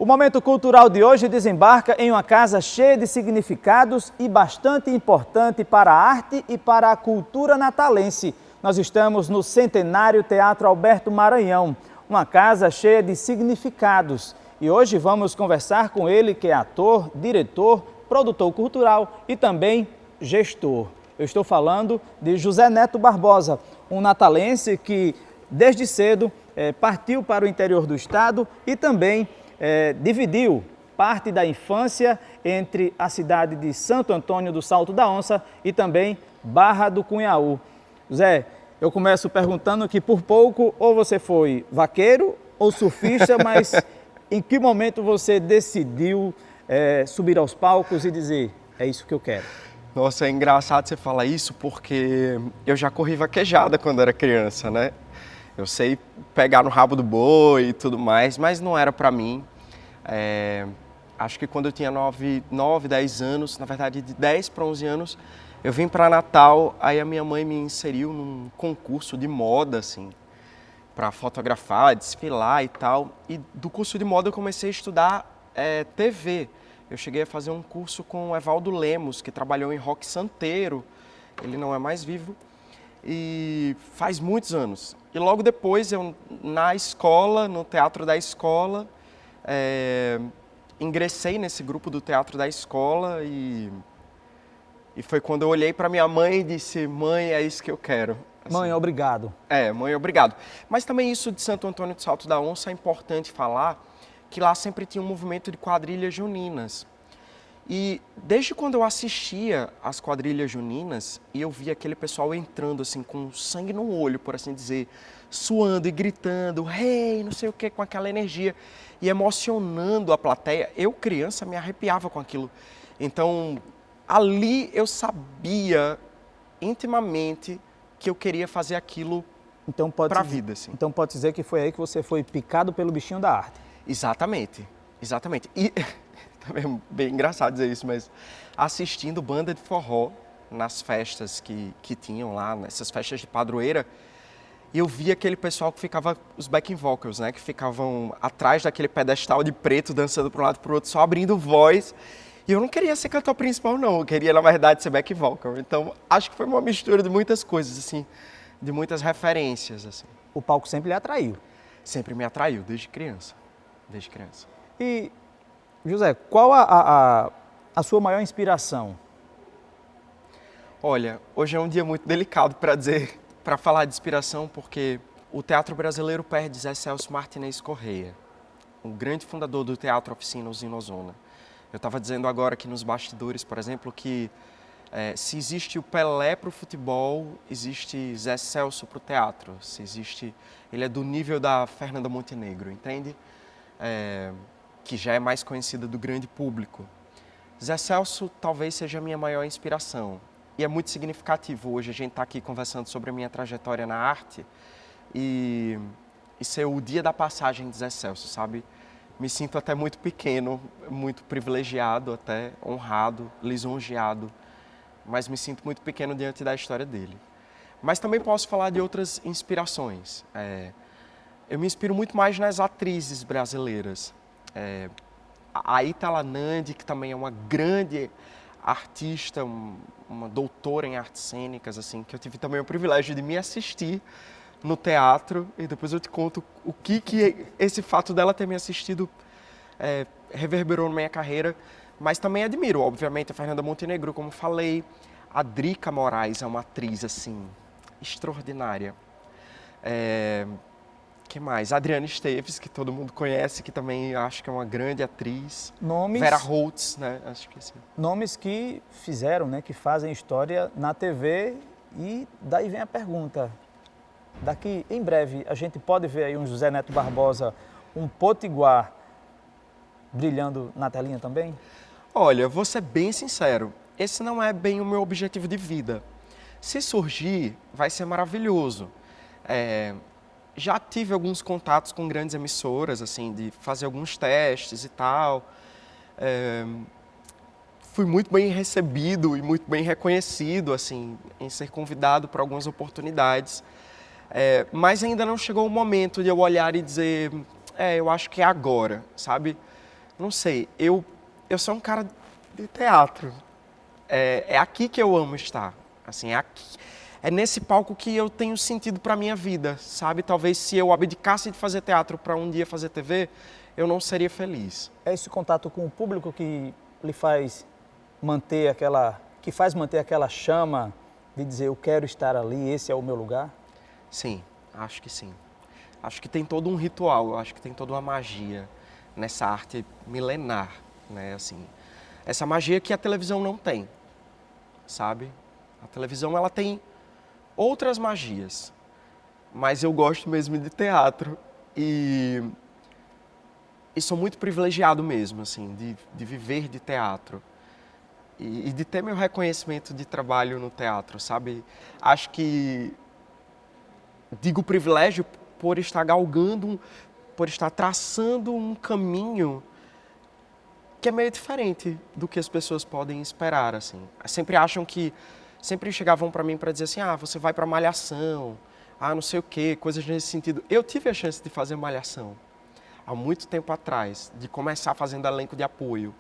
momento cultural de hoje desembarca em uma casa cheia de significados e bastante importante para a arte e para a cultura natalense. Nós estamos no Centenário Teatro Alberto Maranhão, uma casa cheia de significados. E hoje vamos conversar com ele, que é ator, diretor, produtor cultural e também gestor. Eu estou falando de José Neto Barbosa, um natalense que desde cedo partiu para o interior do estado e também dividiu parte da infância entre a cidade de Santo Antônio do Salto da Onça e também Barra do Cunhaú. Zé, eu começo perguntando que por pouco ou você foi vaqueiro ou surfista, mas em que momento você decidiu subir aos palcos e dizer, é isso que eu quero? Nossa, é engraçado você falar isso porque eu já corri vaquejada quando era criança, né? Eu sei pegar no rabo do boi e tudo mais, mas não era pra mim. Acho que quando eu tinha 9, 10 anos, na verdade de 10 para 11 anos, eu vim para Natal, aí a minha mãe me inseriu num concurso de moda, assim, para fotografar, desfilar e tal. E do curso de moda eu comecei a estudar TV. Eu cheguei a fazer um curso com o Evaldo Lemos, que trabalhou em Roque Santeiro. Ele não é mais vivo. E faz muitos anos. E logo depois, eu na escola, no teatro da escola, ingressei nesse grupo do teatro da escola e foi quando eu olhei para minha mãe e disse, mãe, é isso que eu quero. Assim, Mãe, obrigado. Mãe, obrigado. Mas também isso de Santo Antônio do Salto da Onça é importante falar, que lá sempre tinha um movimento de quadrilhas juninas. E desde quando eu assistia às quadrilhas juninas, e eu via aquele pessoal entrando assim, com sangue no olho, por assim dizer, suando e gritando, hey, não sei o que, com aquela energia, e emocionando a plateia, eu, criança, me arrepiava com aquilo. Então, ali eu sabia intimamente que eu queria fazer aquilo para a vida. Assim. Então pode dizer que foi aí que você foi picado pelo bichinho da arte. Exatamente, exatamente. E também é bem engraçado dizer isso, mas assistindo banda de forró nas festas que tinham lá, nessas festas de padroeira, eu via aquele pessoal que ficava, os backing vocals, né, que ficavam atrás daquele pedestal de preto, dançando para um lado e para o outro, só abrindo voz. E eu não queria ser cantor principal, não. Eu queria, na verdade, ser back vocal. Então, acho que foi uma mistura de muitas coisas, assim, de muitas referências, assim. O palco sempre lhe atraiu? Sempre me atraiu, desde criança. Desde criança. E, José, qual a sua maior inspiração? Olha, hoje é um dia muito delicado para falar de inspiração, porque o teatro brasileiro perde Zé Celso Martinez Correia, o grande fundador do Teatro Oficina Usina Ozona. Eu estava dizendo agora aqui nos bastidores, por exemplo, que se existe o Pelé para o futebol, existe Zé Celso para o teatro. Ele é do nível da Fernanda Montenegro, entende? Que já é mais conhecida do grande público. Zé Celso talvez seja a minha maior inspiração. E é muito significativo hoje a gente estar aqui conversando sobre a minha trajetória na arte e ser o dia da passagem de Zé Celso, sabe? Me sinto até muito pequeno, muito privilegiado, até honrado, lisonjeado, mas me sinto muito pequeno diante da história dele. Mas também posso falar de outras inspirações. Eu me inspiro muito mais nas atrizes brasileiras. A Ítala Nandi, que também é uma grande artista, uma doutora em artes cênicas, assim, que eu tive também o privilégio de me assistir no teatro, e depois eu te conto o que esse fato dela ter me assistido reverberou na minha carreira, mas também admiro, obviamente, a Fernanda Montenegro, como falei. A Drica Moraes é uma atriz, assim, extraordinária. Que mais? A Adriana Esteves, que todo mundo conhece, que também acho que é uma grande atriz. Vera Holtz, né? Acho que sim. Nomes que fizeram, né, que fazem história na TV, e daí vem a pergunta. Daqui, em breve, a gente pode ver aí um José Neto Barbosa, um potiguar, brilhando na telinha também? Olha, vou ser bem sincero, esse não é bem o meu objetivo de vida. Se surgir, vai ser maravilhoso. Já tive alguns contatos com grandes emissoras, assim, de fazer alguns testes e tal. Fui muito bem recebido e muito bem reconhecido, assim, em ser convidado para algumas oportunidades. Mas ainda não chegou o momento de eu olhar e dizer, eu acho que é agora, sabe? não sei, eu sou um cara de teatro. É aqui que eu amo estar. Assim, é nesse palco que eu tenho sentido para minha vida, sabe? Talvez se eu abdicasse de fazer teatro para um dia fazer TV, eu não seria feliz. É esse contato com o público que lhe faz manter aquela chama de dizer eu quero estar ali, esse é o meu lugar? Sim, acho que sim. Acho que tem todo um ritual, acho que tem toda uma magia nessa arte milenar, né? Assim, essa magia que a televisão não tem, sabe? A televisão, ela tem outras magias, mas eu gosto mesmo de teatro e sou muito privilegiado mesmo, assim, de viver de teatro e de ter meu reconhecimento de trabalho no teatro, sabe? Acho que digo privilégio por estar galgando, por estar traçando um caminho que é meio diferente do que as pessoas podem esperar, assim. Sempre chegavam para mim para dizer assim, você vai para Malhação, não sei o quê, coisas nesse sentido. Eu tive a chance de fazer Malhação há muito tempo atrás, de começar fazendo elenco de apoio.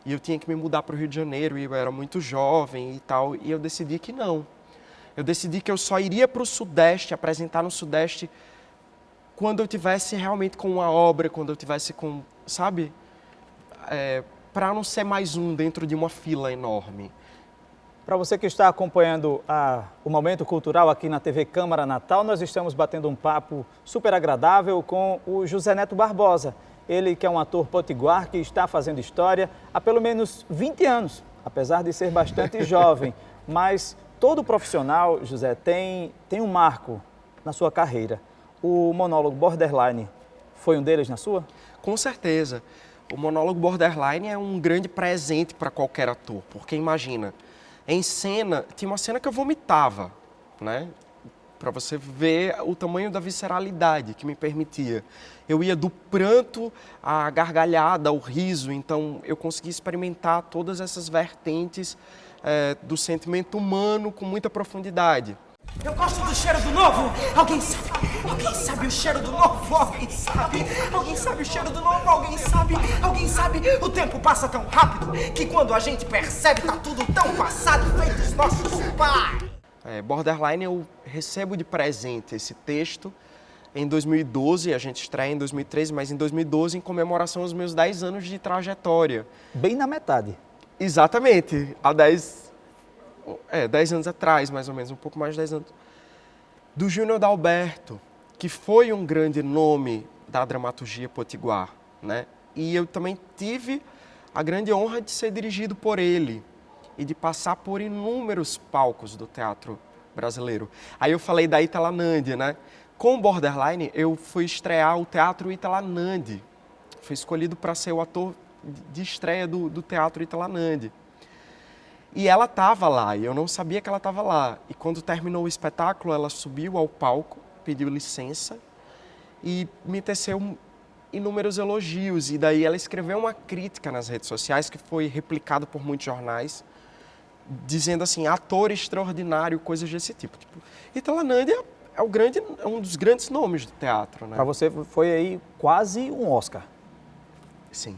E eu tinha que me mudar para o Rio de Janeiro, e eu era muito jovem e tal, e eu decidi que não. Eu decidi que eu só iria para o Sudeste, apresentar no Sudeste, quando eu tivesse realmente com uma obra, quando eu tivesse com, sabe? Para não ser mais um dentro de uma fila enorme. Para você que está acompanhando o Momento Cultural aqui na TV Câmara Natal, nós estamos batendo um papo super agradável com o José Neto Barbosa. Ele que é um ator potiguar que está fazendo história há pelo menos 20 anos, apesar de ser bastante jovem. Mas todo profissional, José, tem um marco na sua carreira. O monólogo Borderline foi um deles na sua? Com certeza. O monólogo Borderline é um grande presente para qualquer ator, porque imagina, em cena, tinha uma cena que eu vomitava, né? Para você ver o tamanho da visceralidade que me permitia. Eu ia do pranto à gargalhada, ao riso, então eu conseguia experimentar todas essas vertentes do sentimento humano com muita profundidade. Eu gosto do cheiro do novo. Alguém sabe? Alguém sabe o cheiro do novo? Alguém sabe? Alguém sabe o cheiro do novo? Alguém sabe? Alguém sabe? O tempo passa tão rápido que quando a gente percebe tá tudo tão passado feito os nossos pais. Borderline eu recebo de presente esse texto em 2012, a gente estreia em 2013, mas em 2012 em comemoração aos meus 10 anos de trajetória. Bem na metade. Exatamente, há 10 anos atrás, mais ou menos, um pouco mais de 10 anos. Do Júnior Dalberto, que foi um grande nome da dramaturgia potiguar, né? E eu também tive a grande honra de ser dirigido por ele e de passar por inúmeros palcos do teatro brasileiro. Aí eu falei da Italanandi, né? Com Borderline, eu fui estrear o Teatro Italanandi. Fui escolhido para ser o ator de estreia do Teatro Italanandi. E ela estava lá, e eu não sabia que ela estava lá. E quando terminou o espetáculo, ela subiu ao palco, pediu licença e me teceu inúmeros elogios. E daí ela escreveu uma crítica nas redes sociais, que foi replicada por muitos jornais, dizendo assim, ator extraordinário, coisas desse tipo. Italanandi é um dos grandes nomes do teatro, né? Para você foi aí quase um Oscar. Sim,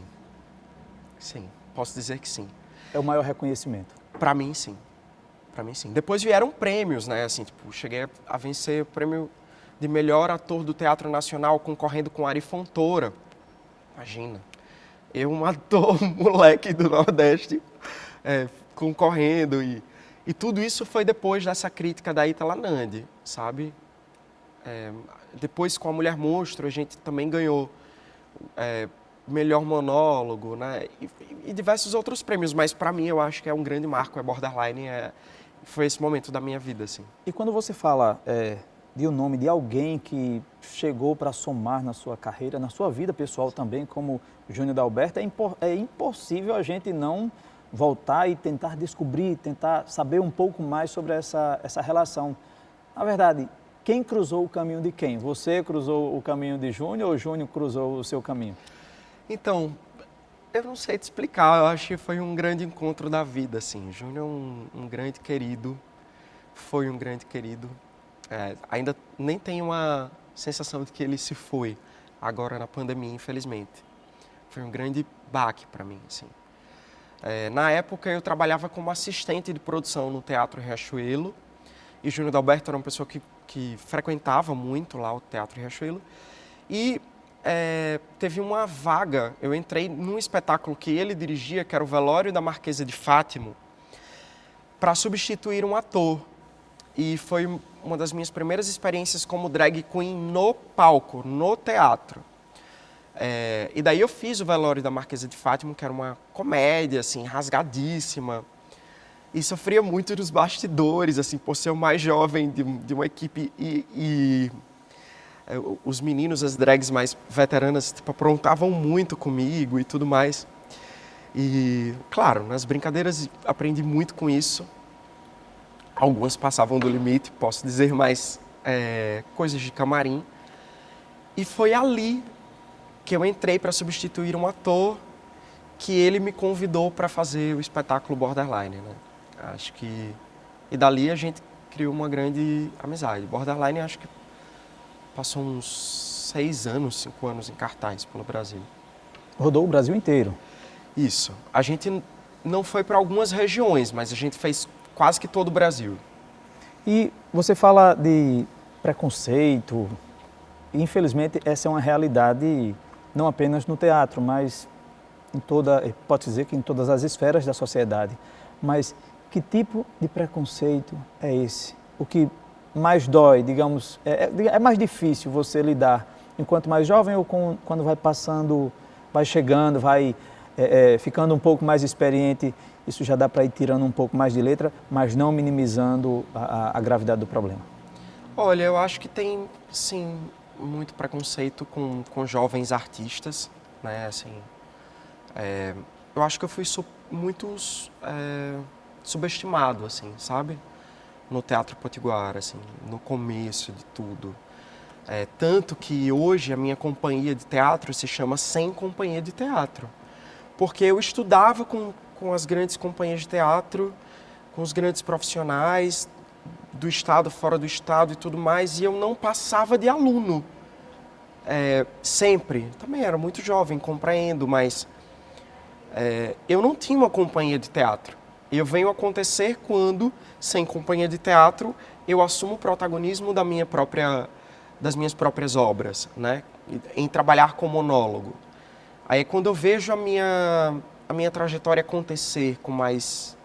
posso dizer que sim. É o maior reconhecimento. Para mim, sim. Depois vieram prêmios, né? Assim, cheguei a vencer o prêmio de melhor ator do Teatro Nacional, concorrendo com Ari Fontoura. Imagina, eu, um ator moleque do Nordeste, concorrendo. E tudo isso foi depois dessa crítica da Italanandi, sabe? Depois, com A Mulher Monstro, a gente também ganhou melhor monólogo, né? E diversos outros prêmios, mas para mim eu acho que é um grande marco, Borderline, foi esse momento da minha vida, assim. E quando você fala de um nome de alguém que chegou para somar na sua carreira, na sua vida pessoal também, como Júnior Dalberto, é impossível a gente não voltar e tentar descobrir, tentar saber um pouco mais sobre essa relação. Na verdade, quem cruzou o caminho de quem? Você cruzou o caminho de Júnior ou Júnior cruzou o seu caminho? Então, eu não sei te explicar, eu acho que foi um grande encontro da vida, assim. Júnior é um grande querido, foi um grande querido. Ainda nem tenho uma sensação de que ele se foi agora na pandemia, infelizmente. Foi um grande baque para mim, assim. Na época, eu trabalhava como assistente de produção no Teatro Riachuelo, e Júnior Dalberto era uma pessoa que frequentava muito lá o Teatro Riachuelo, e teve uma vaga, eu entrei num espetáculo que ele dirigia, que era o Velório da Marquesa de Fátima, para substituir um ator. E foi uma das minhas primeiras experiências como drag queen no palco, no teatro. E daí eu fiz o Velório da Marquesa de Fátima, que era uma comédia, assim, rasgadíssima. E sofria muito nos bastidores, assim, por ser o mais jovem de uma equipe. Os meninos, as drags mais veteranas, tipo, aprontavam muito comigo e tudo mais. E, claro, nas brincadeiras aprendi muito com isso. Algumas passavam do limite, posso dizer, mas coisas de camarim. E foi ali que eu entrei para substituir um ator que ele me convidou para fazer o espetáculo Borderline, né? Acho que... E dali a gente criou uma grande amizade. Borderline, acho que passou uns 6 anos, 5 anos em cartaz pelo Brasil. Rodou o Brasil inteiro. Isso. A gente não foi para algumas regiões, mas a gente fez quase que todo o Brasil. E você fala de preconceito. Infelizmente, essa é uma realidade não apenas no teatro, mas pode-se dizer que em todas as esferas da sociedade. Mas que tipo de preconceito é esse? O que mais dói, digamos, é mais difícil você lidar enquanto mais jovem ou quando vai passando, vai chegando, vai ficando um pouco mais experiente, isso já dá para ir tirando um pouco mais de letra, mas não minimizando a gravidade do problema? Olha, eu acho que tem, sim, muito preconceito com jovens artistas, né, assim, eu acho que eu fui muito subestimado, assim, sabe, no Teatro Potiguar, assim, no começo de tudo, tanto que hoje a minha companhia de teatro se chama Sem Companhia de Teatro, porque eu estudava com as grandes companhias de teatro, com os grandes profissionais, do estado, fora do estado e tudo mais, e eu não passava de aluno. Sempre. Também era muito jovem, compreendo, mas eu não tinha uma companhia de teatro. Eu venho acontecer quando, sem companhia de teatro, eu assumo o protagonismo das minhas próprias obras, né? Em trabalhar com monólogo. Aí quando eu vejo a minha trajetória acontecer com mais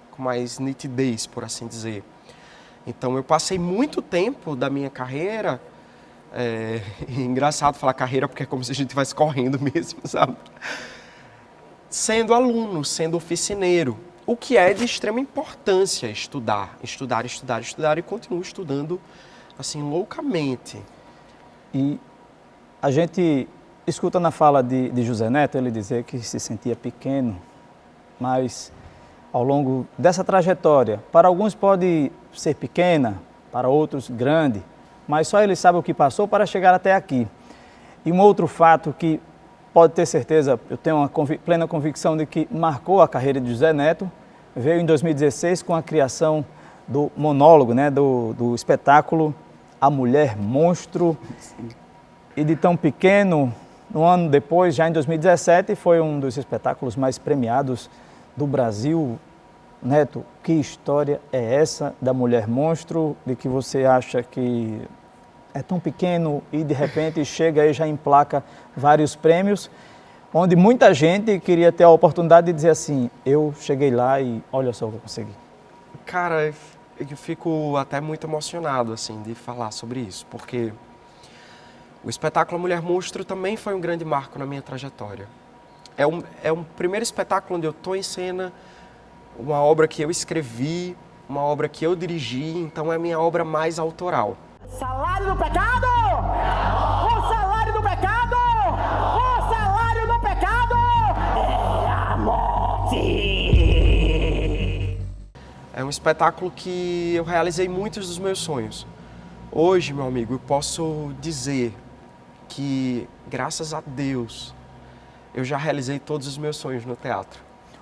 nitidez, por assim dizer. Então, eu passei muito tempo da minha carreira, engraçado falar carreira porque é como se a gente estivesse correndo mesmo, sabe? Sendo aluno, sendo oficineiro, o que é de extrema importância estudar e continuo estudando, assim, loucamente. E a gente escuta na fala de José Neto ele dizer que se sentia pequeno, mas ao longo dessa trajetória, para alguns pode ser pequena, para outros grande, mas só ele sabe o que passou para chegar até aqui. E um outro fato que pode ter certeza, eu tenho uma plena convicção de que marcou a carreira de José Neto, veio em 2016 com a criação do monólogo, né, do espetáculo A Mulher Monstro. E de tão pequeno, um ano depois, já em 2017, foi um dos espetáculos mais premiados do Brasil. Neto, que história é essa da Mulher Monstro, de que você acha que é tão pequeno e de repente chega e já emplaca vários prêmios, onde muita gente queria ter a oportunidade de dizer assim, eu cheguei lá e olha só o que eu consegui. Cara, eu fico até muito emocionado, assim, de falar sobre isso, porque o espetáculo Mulher Monstro também foi um grande marco na minha trajetória. É um primeiro espetáculo onde eu estou em cena, uma obra que eu escrevi, uma obra que eu dirigi, então é a minha obra mais autoral. Salário do pecado! O salário do pecado! O salário do pecado é a morte! É um espetáculo que eu realizei muitos dos meus sonhos. Hoje, meu amigo, eu posso dizer que, graças a Deus, eu já realizei todos os meus sonhos no teatro.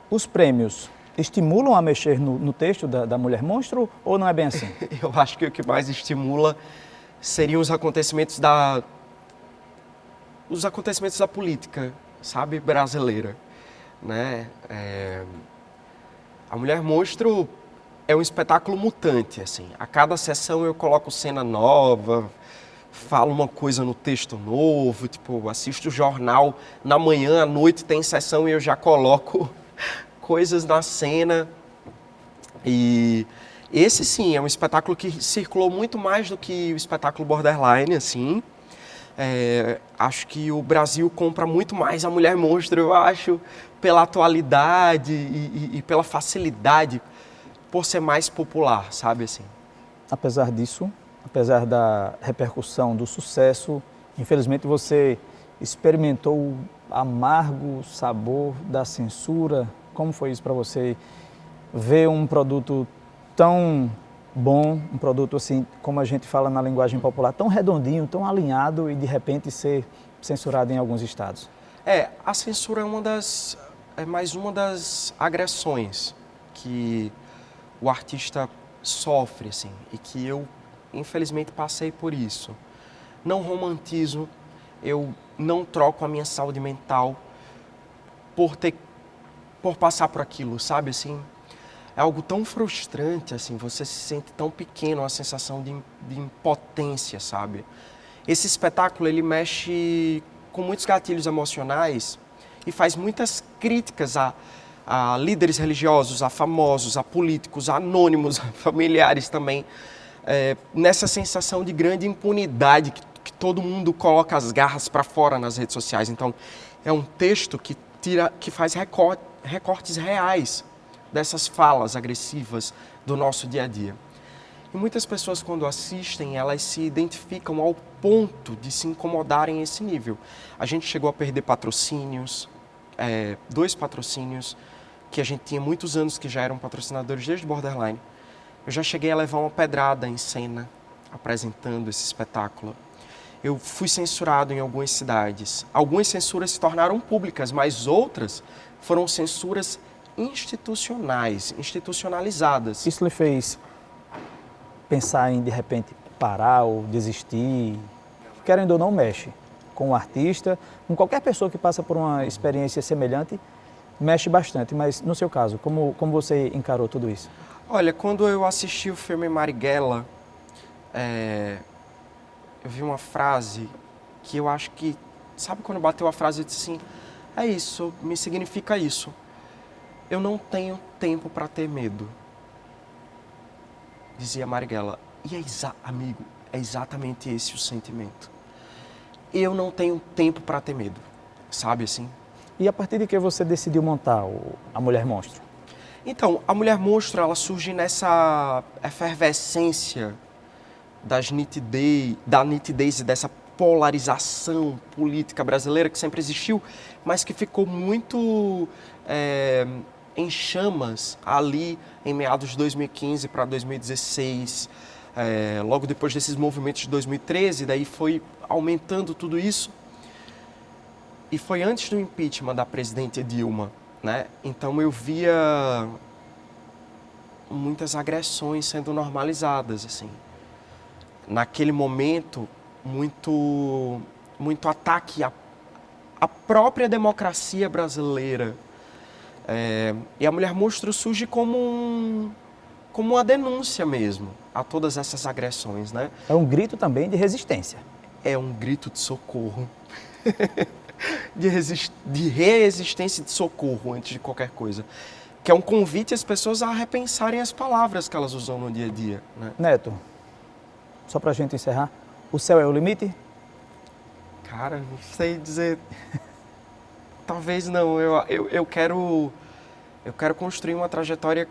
Os prêmios estimulam a mexer no texto da Mulher Monstro ou não é bem assim? Eu acho que o que mais estimula seriam os acontecimentos da política, sabe, brasileira. né? A Mulher Monstro é um espetáculo mutante, assim. A cada sessão eu coloco cena nova, falo uma coisa no texto novo, tipo, assisto o jornal na manhã, à noite tem sessão e eu já coloco coisas na cena. E esse, sim, é um espetáculo que circulou muito mais do que o espetáculo Borderline, assim. Acho que o Brasil compra muito mais a Mulher Monstro, eu acho, pela atualidade e pela facilidade, por ser mais popular, sabe, assim. Apesar disso, apesar da repercussão, do sucesso, infelizmente você experimentou o amargo sabor da censura. Como foi isso para você ver um produto tão bom, um produto assim, como a gente fala na linguagem popular, tão redondinho, tão alinhado e de repente ser censurado em alguns estados? A censura é mais uma das agressões que o artista sofre, assim, e que eu, infelizmente, passei por isso. Não romantizo, eu não troco a minha saúde mental por passar por aquilo, sabe, assim? É algo tão frustrante, assim, você se sente tão pequeno, uma sensação de impotência, sabe? Esse espetáculo, ele mexe com muitos gatilhos emocionais e faz muitas críticas a líderes religiosos, a famosos, a políticos, a anônimos, a familiares também, nessa sensação de grande impunidade que todo mundo coloca as garras para fora nas redes sociais. Então, é um texto que faz recortes reais dessas falas agressivas do nosso dia a dia. E muitas pessoas, quando assistem, elas se identificam ao ponto de se incomodarem a esse nível. A gente chegou a perder patrocínios, 2 patrocínios, que a gente tinha muitos anos que já eram patrocinadores desde Borderline. Eu já cheguei a levar uma pedrada em cena, apresentando esse espetáculo. Eu fui censurado em algumas cidades. Algumas censuras se tornaram públicas, mas outras foram censuras institucionais, institucionalizadas. Isso lhe fez pensar em, de repente, parar ou desistir? Querendo ou não, mexe com o artista, com qualquer pessoa que passa por uma experiência semelhante, mexe bastante. Mas, no seu caso, como você encarou tudo isso? Olha, quando eu assisti o filme Marighella, eu vi uma frase que eu acho que... Sabe quando bateu a frase e disse assim, é isso, me significa isso. Eu não tenho tempo para ter medo, dizia Marighella. E amigo, é exatamente esse o sentimento. Eu não tenho tempo para ter medo, sabe assim? E a partir de que você decidiu montar a Mulher Monstro? Então, a Mulher Monstro, ela surge nessa efervescência da nitidez e dessa polarização política brasileira que sempre existiu, mas que ficou muito em chamas ali em meados de 2015 para 2016, logo depois desses movimentos de 2013, daí foi aumentando tudo isso. E foi antes do impeachment da presidente Dilma, né? Então eu via muitas agressões sendo normalizadas, assim. Naquele momento, muito ataque à própria democracia brasileira. E a Mulher Monstro surge como uma denúncia mesmo a todas essas agressões, né? É um grito também de resistência. É um grito de socorro. de resistência e de socorro antes de qualquer coisa. Que é um convite às pessoas a repensarem as palavras que elas usam no dia a dia, né? Neto, só pra gente encerrar, o céu é o limite? Cara, não sei dizer. Talvez não. Eu quero construir uma trajetória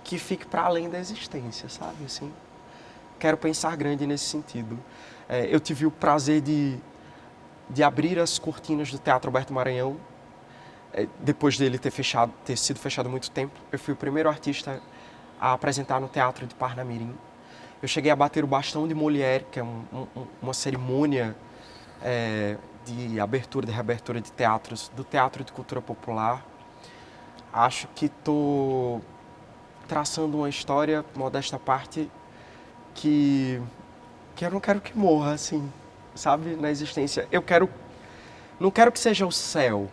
que fique para além da existência, sabe? Assim, quero pensar grande nesse sentido. Eu tive o prazer de abrir as cortinas do Teatro Alberto Maranhão, depois dele ter sido fechado há muito tempo. Eu fui o primeiro artista a apresentar no Teatro de Parnamirim. Eu cheguei a bater o bastão de Molière, que é uma cerimônia de abertura, de reabertura de teatros, do Teatro de Cultura Popular. Acho que estou traçando uma história, modesta parte, que eu não quero que morra, assim, sabe, na existência. Não quero que seja o céu,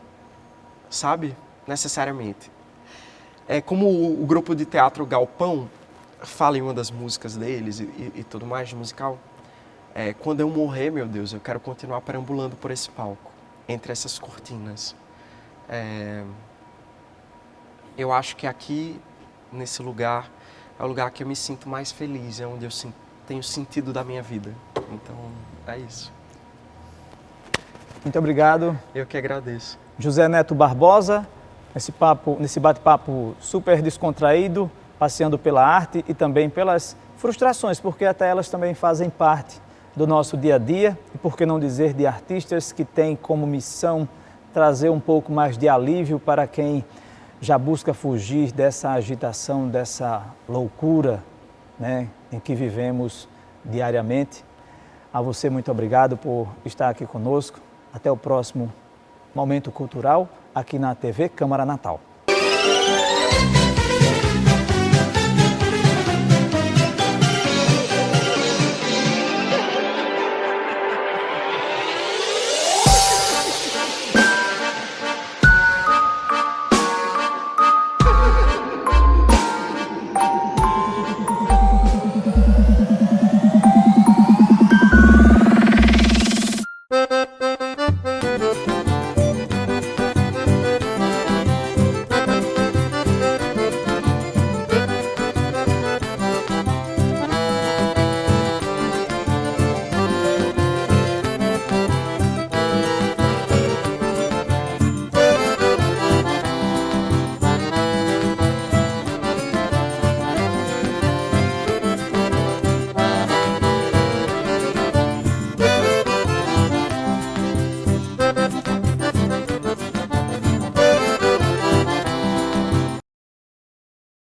sabe? necessariamente. É como o grupo de teatro Galpão fala em uma das músicas deles e tudo mais de musical. Quando eu morrer, meu Deus, eu quero continuar perambulando por esse palco, entre essas cortinas. Eu acho que aqui, nesse lugar, é o lugar que eu me sinto mais feliz, é onde eu tenho sentido da minha vida. Então, é isso. Muito obrigado. Eu que agradeço. José Neto Barbosa, nesse bate-papo super descontraído, passeando pela arte e também pelas frustrações, porque até elas também fazem parte do nosso dia a dia, e por que não dizer de artistas que têm como missão trazer um pouco mais de alívio para quem já busca fugir dessa agitação, dessa loucura, né, em que vivemos diariamente. A você, muito obrigado por estar aqui conosco. Até o próximo Momento Cultural, aqui na TV Câmara Natal.